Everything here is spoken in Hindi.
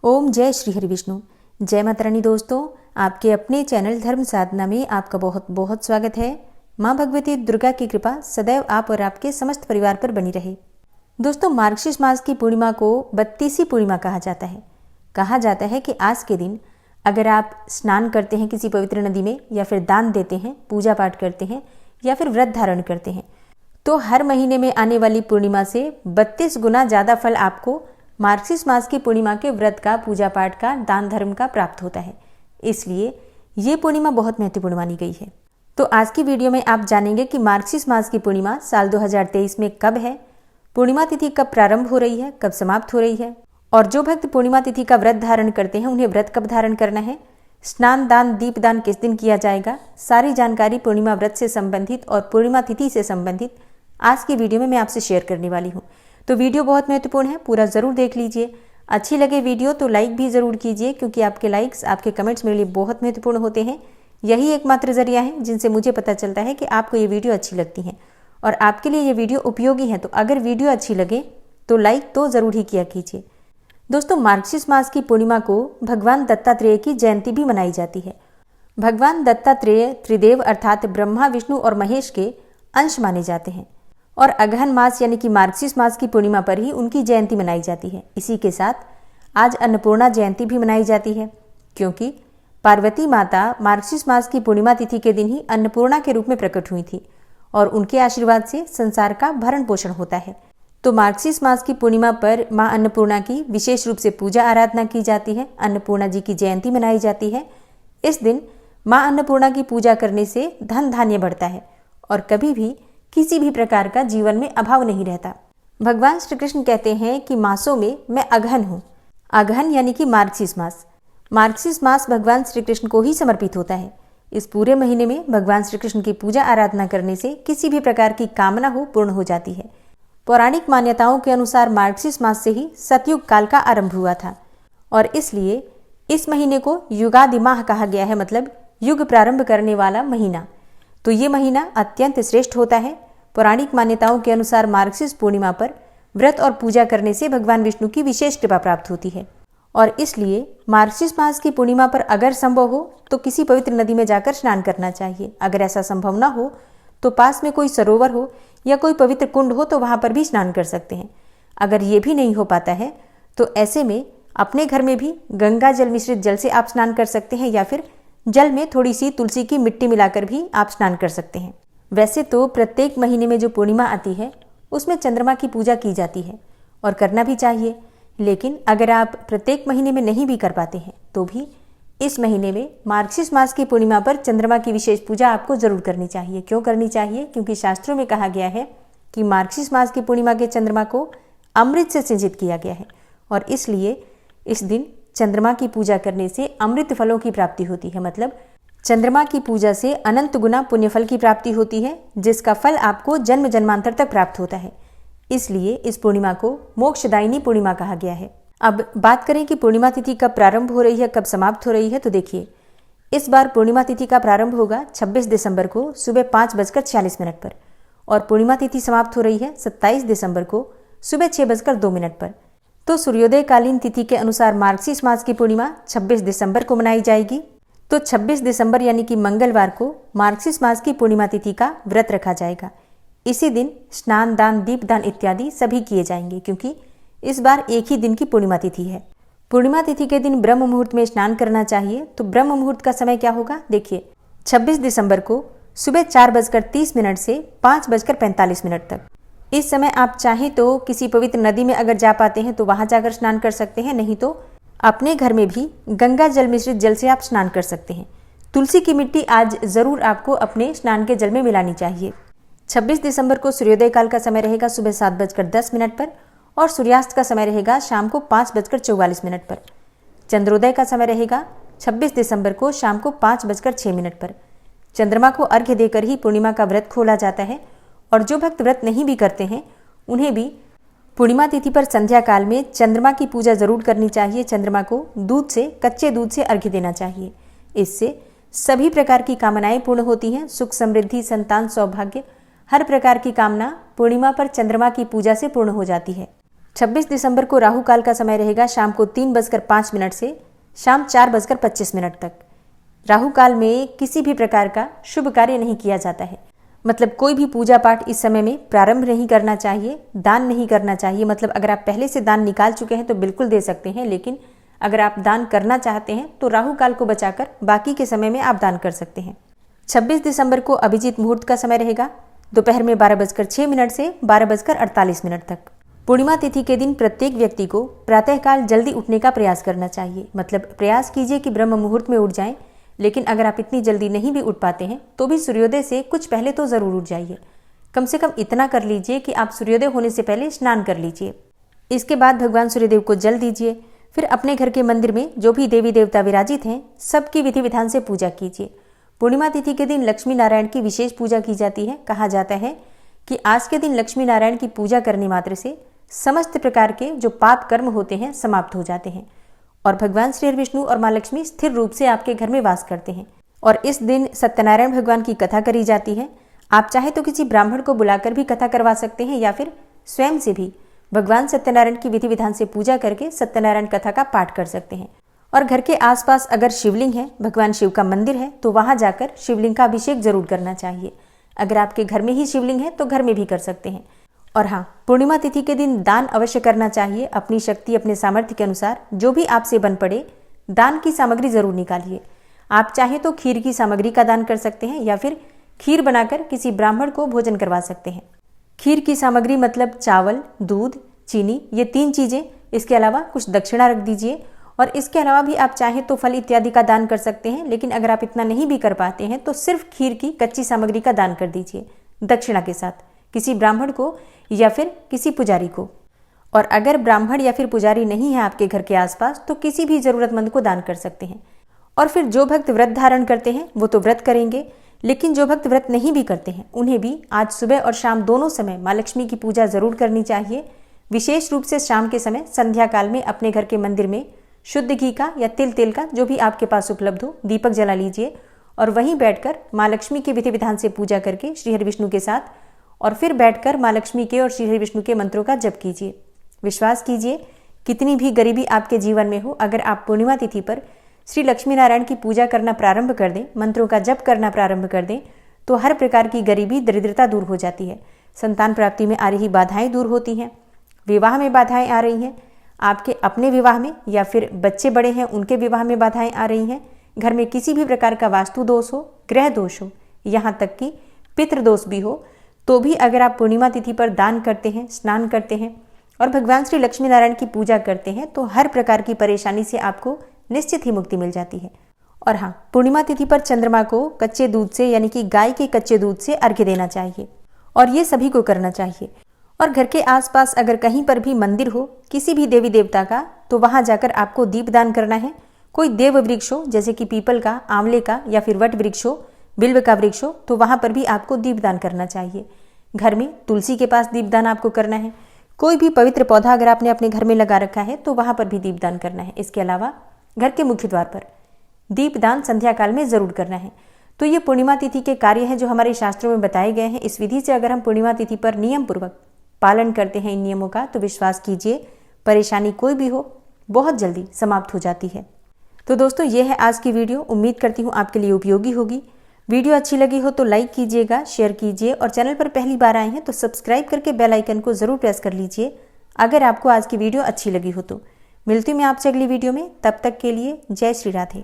ओम जय श्री हरि विष्णु। जय माता रानी। दोस्तों, आपके अपने चैनल धर्म साधना में आपका बहुत बहुत स्वागत है। माँ भगवती दुर्गा की कृपा सदैव आप और आपके समस्त परिवार पर बनी रहे। दोस्तों, मार्गशीर्ष मास की पूर्णिमा को 32वीं पूर्णिमा कहा जाता है। कहा जाता है कि आज के दिन अगर आप स्नान करते हैं किसी पवित्र नदी में, या फिर दान देते हैं, पूजा पाठ करते हैं, या फिर व्रत धारण करते हैं, तो हर महीने में आने वाली पूर्णिमा से 32 गुना ज़्यादा फल आपको मार्गशीर्ष मास की पूर्णिमा के व्रत का, पूजा पाठ का, दान धर्म का प्राप्त होता है। इसलिए ये पूर्णिमा बहुत महत्वपूर्ण मानी गई है। तो आज की वीडियो में आप जानेंगे कि मार्गशीर्ष मास की पूर्णिमा साल 2023 में कब है, पूर्णिमा तिथि कब प्रारंभ हो रही है, कब समाप्त हो रही है, और जो भक्त पूर्णिमा तिथि का व्रत धारण करते हैं उन्हें व्रत कब धारण करना है, स्नान दान दीप दान किस दिन किया जाएगा। सारी जानकारी पूर्णिमा व्रत से संबंधित और पूर्णिमा तिथि से संबंधित आज की वीडियो में मैं आपसे शेयर करने वाली हूँ। तो वीडियो बहुत महत्वपूर्ण है, पूरा ज़रूर देख लीजिए। अच्छी लगे वीडियो तो लाइक भी ज़रूर कीजिए, क्योंकि आपके लाइक्स, आपके कमेंट्स मेरे लिए बहुत महत्वपूर्ण होते हैं। यही एकमात्र जरिया है जिनसे मुझे पता चलता है कि आपको ये वीडियो अच्छी लगती है और आपके लिए ये वीडियो उपयोगी है। तो अगर वीडियो अच्छी लगे तो लाइक तो ज़रूर ही किया कीजिए। दोस्तों, मार्गशीर्ष मास की पूर्णिमा को भगवान दत्तात्रेय की जयंती भी मनाई जाती है। भगवान दत्तात्रेय त्रिदेव अर्थात ब्रह्मा, विष्णु और महेश के अंश माने जाते हैं और अगहन मास यानी कि मार्गशीर्ष मास की पूर्णिमा पर ही उनकी जयंती मनाई जाती है। इसी के साथ आज अन्नपूर्णा जयंती भी मनाई जाती है, क्योंकि पार्वती माता मार्गशीर्ष मास की पूर्णिमा तिथि के दिन ही अन्नपूर्णा के रूप में प्रकट हुई थी और उनके आशीर्वाद से संसार का भरण पोषण होता है। तो मार्गशीर्ष मास की पूर्णिमा पर माँ अन्नपूर्णा की विशेष रूप से पूजा आराधना की जाती है। अन्नपूर्णा जी की जयंती मनाई जाती है। इस दिन माँ अन्नपूर्णा की पूजा करने से धन धान्य बढ़ता है और कभी भी किसी भी प्रकार का जीवन में अभाव नहीं रहता। भगवान श्री कृष्ण कहते हैं कि मासों में मैं अगहन हूँ। अगहन यानी कि मार्गशीर्ष मास। मार्गशीर्ष मास भगवान श्री कृष्ण को ही समर्पित होता है। इस पूरे महीने में भगवान श्री कृष्ण की पूजा आराधना करने से किसी भी प्रकार की कामना हो पूर्ण हो जाती है। पौराणिक मान्यताओं के अनुसार मार्गशीर्ष मास से ही सतयुग काल का आरंभ हुआ था और इसलिए इस महीने को युगादि माह कहा गया है, मतलब युग प्रारंभ करने वाला महीना। तो ये महीना अत्यंत श्रेष्ठ होता है। पौराणिक मान्यताओं के अनुसार मार्गशीर्ष पूर्णिमा पर व्रत और पूजा करने से भगवान विष्णु की विशेष कृपा प्राप्त होती है और इसलिए मार्गशीर्ष मास की पूर्णिमा पर अगर संभव हो तो किसी पवित्र नदी में जाकर स्नान करना चाहिए। अगर ऐसा संभव ना हो तो पास में कोई सरोवर हो या कोई पवित्र कुंड हो तो वहां पर भी स्नान कर सकते हैं। अगर ये भी नहीं हो पाता है तो ऐसे में अपने घर में भी गंगा जल मिश्रित जल से आप स्नान कर सकते हैं, या फिर जल में थोड़ी सी तुलसी की मिट्टी मिलाकर भी आप स्नान कर सकते हैं। वैसे तो प्रत्येक महीने में जो पूर्णिमा आती है उसमें चंद्रमा की पूजा की जाती है और करना भी चाहिए, लेकिन अगर आप प्रत्येक महीने में नहीं भी कर पाते हैं तो भी इस महीने में मार्गशीर्ष मास की पूर्णिमा पर चंद्रमा की विशेष पूजा आपको जरूर करनी चाहिए। क्यों करनी चाहिए? क्योंकि शास्त्रों में कहा गया है कि मार्गशीर्ष मास की पूर्णिमा के चंद्रमा को अमृत से सिंचित किया गया है और इसलिए इस दिन चंद्रमा की पूजा करने से अमृत फलों की प्राप्ति होती है। मतलब चंद्रमा की पूजा से अनंत गुना पुण्यफल की प्राप्ति होती है, जिसका फल आपको जन्म जन्मांतर तक प्राप्त होता है। इसलिए इस पूर्णिमा को मोक्षदायिनी पूर्णिमा कहा गया है। अब बात करें कि पूर्णिमा तिथि कब प्रारंभ हो रही है, कब समाप्त हो रही है, तो देखिए इस बार पूर्णिमा तिथि का प्रारंभ होगा 26 दिसंबर को सुबह 5:46 पर और पूर्णिमा तिथि समाप्त हो रही है 27 दिसंबर को सुबह 6:02 पर। तो सूर्योदय कालीन तिथि के अनुसार मार्गशीर्ष मास की पूर्णिमा 26 दिसंबर को मनाई जाएगी। तो 26 दिसंबर यानी कि मंगलवार को मार्गशीर्ष मास की पूर्णिमा तिथि का व्रत रखा जाएगा। इसी दिन स्नान दान दीप दान इत्यादि सभी किए जाएंगे, क्योंकि इस बार एक ही दिन की पूर्णिमा तिथि है। पूर्णिमा तिथि के दिन ब्रह्म मुहूर्त में स्नान करना चाहिए। तो ब्रह्म मुहूर्त का समय क्या होगा? देखिए 26 दिसंबर को सुबह 4:30 से 5:45 तक। इस समय आप चाहें तो किसी पवित्र नदी में अगर जा पाते हैं तो वहां जाकर स्नान कर सकते हैं, नहीं तो अपने घर में भी गंगा जल मिश्रित जल से आप स्नान कर सकते हैं। तुलसी की मिट्टी आज जरूर आपको अपने स्नान के जल में मिलानी चाहिए। 26 दिसंबर को सूर्योदय काल का समय रहेगा सुबह 7:10 पर और सूर्यास्त का समय रहेगा शाम को 5:44 पर। चंद्रोदय का समय रहेगा 26 दिसंबर को शाम को 5:06 पर। चंद्रमा को अर्घ्य देकर ही पूर्णिमा का व्रत खोला जाता है और जो भक्त व्रत नहीं भी करते हैं उन्हें भी पूर्णिमा तिथि पर संध्या काल में चंद्रमा की पूजा जरूर करनी चाहिए। चंद्रमा को कच्चे दूध से अर्घ्य देना चाहिए। इससे सभी प्रकार की कामनाएं पूर्ण होती हैं। सुख समृद्धि, संतान, सौभाग्य, हर प्रकार की कामना पूर्णिमा पर चंद्रमा की पूजा से पूर्ण हो जाती है। 26 दिसंबर को राहु काल का समय रहेगा शाम को 3:05 से शाम 4:25 तक। राहु काल में किसी भी प्रकार का शुभ कार्य नहीं किया जाता है, मतलब कोई भी पूजा पाठ इस समय में प्रारंभ नहीं करना चाहिए, दान नहीं करना चाहिए। मतलब अगर आप पहले से दान निकाल चुके हैं तो बिल्कुल दे सकते हैं, लेकिन अगर आप दान करना चाहते हैं तो राहु काल को बचाकर बाकी के समय में आप दान कर सकते हैं। 26 दिसंबर को अभिजीत मुहूर्त का समय रहेगा दोपहर में 12:06 से 12:48 तक। पूर्णिमा तिथि के दिन प्रत्येक व्यक्ति को प्रातःकाल जल्दी उठने का प्रयास करना चाहिए। मतलब प्रयास कीजिए कि ब्रह्म मुहूर्त में उठ जाएं, लेकिन अगर आप इतनी जल्दी नहीं भी उठ पाते हैं तो भी सूर्योदय से कुछ पहले तो जरूर उठ जाइए। कम से कम इतना कर लीजिए कि आप सूर्योदय होने से पहले स्नान कर लीजिए। इसके बाद भगवान सूर्यदेव को जल दीजिए। फिर अपने घर के मंदिर में जो भी देवी देवता विराजित हैं सबकी विधि विधान से पूजा कीजिए। पूर्णिमा तिथि के दिन लक्ष्मी नारायण की विशेष पूजा की जाती है। कहा जाता है कि आज के दिन लक्ष्मी नारायण की पूजा करने मात्र से समस्त प्रकार के जो पाप कर्म होते हैं समाप्त हो जाते हैं और भगवान श्री विष्णु और माँ लक्ष्मी स्थिर रूप से आपके घर में वास करते हैं। और इस दिन सत्यनारायण भगवान की कथा करी जाती है। आप चाहे तो किसी ब्राह्मण को बुलाकर भी कथा करवा सकते हैं या फिर स्वयं से भी भगवान सत्यनारायण की विधि विधान से पूजा करके सत्यनारायण कथा का पाठ कर सकते हैं। और घर के आसपास अगर शिवलिंग है, भगवान शिव का मंदिर है, तो वहां जाकर शिवलिंग का अभिषेक जरूर करना चाहिए। अगर आपके घर में ही शिवलिंग है तो घर में भी कर सकते हैं। और हाँ, पूर्णिमा तिथि के दिन दान अवश्य करना चाहिए। अपनी शक्ति अपने सामर्थ्य के अनुसार जो भी आपसे बन पड़े दान की सामग्री जरूर निकालिए। आप चाहे तो खीर की सामग्री का दान कर सकते हैं या फिर खीर बनाकर किसी ब्राह्मण को भोजन करवा सकते हैं। खीर की सामग्री मतलब चावल, दूध, चीनी, ये 3 चीजें। इसके अलावा कुछ दक्षिणा रख दीजिए। और इसके अलावा भी आप चाहें तो फल इत्यादि का दान कर सकते हैं, लेकिन अगर आप इतना नहीं भी कर पाते हैं तो सिर्फ खीर की कच्ची सामग्री का दान कर दीजिए दक्षिणा के साथ किसी ब्राह्मण को या फिर किसी पुजारी को। और अगर ब्राह्मण या फिर पुजारी नहीं है आपके घर के आसपास तो किसी भी जरूरतमंद को दान कर सकते हैं। और फिर जो भक्त व्रत धारण करते हैं वो तो व्रत करेंगे, लेकिन जो भक्त व्रत नहीं भी करते हैं उन्हें भी आज सुबह और शाम दोनों समय माँ लक्ष्मी की पूजा जरूर करनी चाहिए। विशेष रूप से शाम के समय संध्या काल में अपने घर के मंदिर में शुद्ध घी का या तिल तेल का जो भी आपके पास उपलब्ध हो दीपक जला लीजिए और वहीं बैठकर माँ लक्ष्मी के विधि विधान से पूजा करके श्रीहरि विष्णु के साथ और फिर बैठकर माँ लक्ष्मी के और श्रीहरि विष्णु के मंत्रों का जप कीजिए। विश्वास कीजिए, कितनी भी गरीबी आपके जीवन में हो, अगर आप पूर्णिमा तिथि पर श्री लक्ष्मी नारायण की पूजा करना प्रारंभ कर दें, मंत्रों का जप करना प्रारंभ कर दें, तो हर प्रकार की गरीबी दरिद्रता दूर हो जाती है। संतान प्राप्ति में आ रही बाधाएं दूर होती हैं, विवाह में बाधाएं आ रही हैं, आपके अपने विवाह में या फिर बच्चे बड़े हैं उनके विवाह में बाधाएं आ रही हैं, घर में किसी भी प्रकार का वास्तु दोष हो, ग्रह दोष हो, यहाँ तक कि पितृदोष भी हो, तो भी अगर आप पूर्णिमा तिथि पर दान करते हैं, स्नान करते हैं और भगवान श्री लक्ष्मी नारायण की पूजा करते हैं तो हर प्रकार की परेशानी से आपको निश्चित ही मुक्ति मिल जाती है। और हाँ, पूर्णिमा तिथि पर चंद्रमा को कच्चे दूध से यानी कि गाय के कच्चे दूध से अर्घ्य देना चाहिए और ये सभी को करना चाहिए। और घर के आसपास अगर कहीं पर भी मंदिर हो किसी भी देवी देवता का तो वहां जाकर आपको दीप दान करना है। कोई देव वृक्ष हो जैसे कि पीपल का, आंवले का या फिर वट वृक्ष हो, बिल्व का वृक्ष हो, तो वहां पर भी आपको दीपदान करना चाहिए। घर में तुलसी के पास दीपदान आपको करना है। कोई भी पवित्र पौधा अगर आपने अपने घर में लगा रखा है तो वहां पर भी दीपदान करना है। इसके अलावा घर के मुख्य द्वार पर दीपदान संध्या काल में जरूर करना है। तो ये पूर्णिमा तिथि के कार्य हैं जो हमारे शास्त्रों में बताए गए हैं। इस विधि से अगर हम पूर्णिमा तिथि पर नियम पूर्वक पालन करते हैं इन नियमों का, तो विश्वास कीजिए परेशानी कोई भी हो बहुत जल्दी समाप्त हो जाती है। तो दोस्तों, ये है आज की वीडियो। उम्मीद करती हूँ आपके लिए उपयोगी होगी। वीडियो अच्छी लगी हो तो लाइक कीजिएगा, शेयर कीजिए और चैनल पर पहली बार आए हैं तो सब्सक्राइब करके बेल आइकन को जरूर प्रेस कर लीजिए अगर आपको आज की वीडियो अच्छी लगी हो तो। मिलती हूँ मैं आपसे अगली वीडियो में, तब तक के लिए जय श्री राधे।